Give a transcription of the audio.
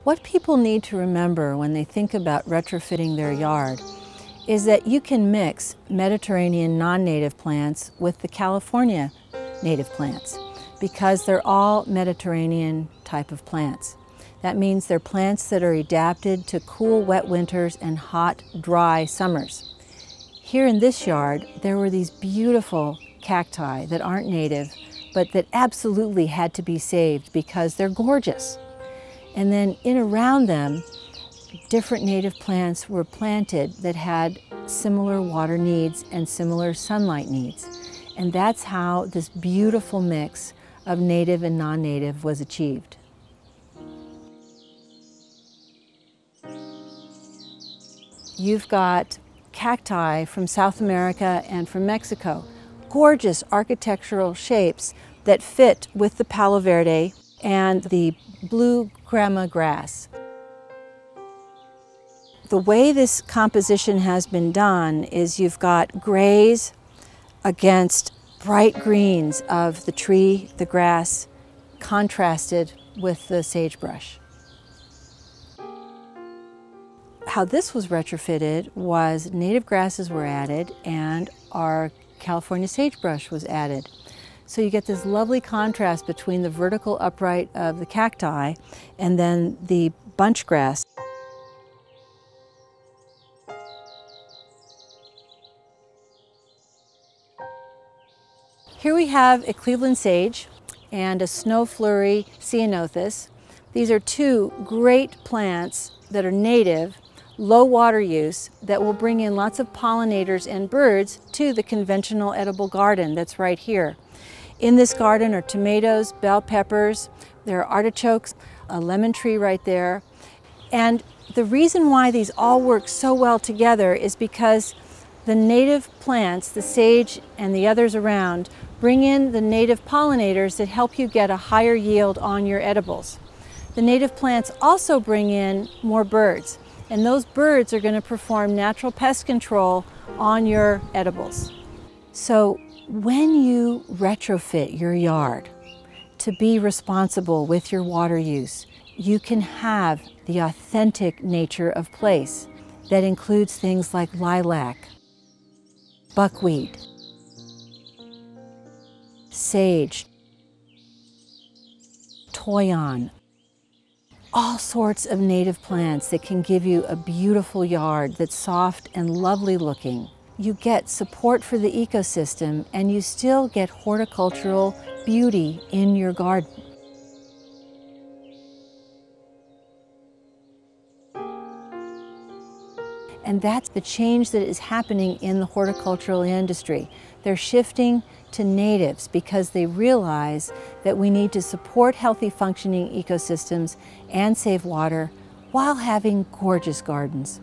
What people need to remember when they think about retrofitting their yard is that you can mix Mediterranean non-native plants with the California native plants because they're all Mediterranean type of plants. That means they're plants that are adapted to cool, wet winters and hot, dry summers. Here in this yard, there were these beautiful cacti that aren't native, but that absolutely had to be saved because they're gorgeous. And then in around them, different native plants were planted that had similar water needs and similar sunlight needs. And that's how this beautiful mix of native and non-native was achieved. You've got cacti from South America and from Mexico. Gorgeous architectural shapes that fit with the Palo Verde and the blue grama grass. The way this composition has been done is you've got grays against bright greens of the tree, the grass, contrasted with the sagebrush. How this was retrofitted was native grasses were added and our California sagebrush was added. So you get this lovely contrast between the vertical upright of the cacti and then the bunch grass. Here we have a Cleveland sage and a snow flurry ceanothus. These are two great plants that are native, low water use, that will bring in lots of pollinators and birds to the conventional edible garden that's right here. In this garden are tomatoes, bell peppers, there are artichokes, a lemon tree right there. And the reason why these all work so well together is because the native plants, the sage and the others around, bring in the native pollinators that help you get a higher yield on your edibles. The native plants also bring in more birds, and those birds are going to perform natural pest control on your edibles. So when you retrofit your yard to be responsible with your water use, you can have the authentic nature of place that includes things like lilac, buckwheat, sage, toyon, all sorts of native plants that can give you a beautiful yard that's soft and lovely looking. You get support for the ecosystem and you still get horticultural beauty in your garden. And that's the change that is happening in the horticultural industry. They're shifting to natives because they realize that we need to support healthy functioning ecosystems and save water while having gorgeous gardens.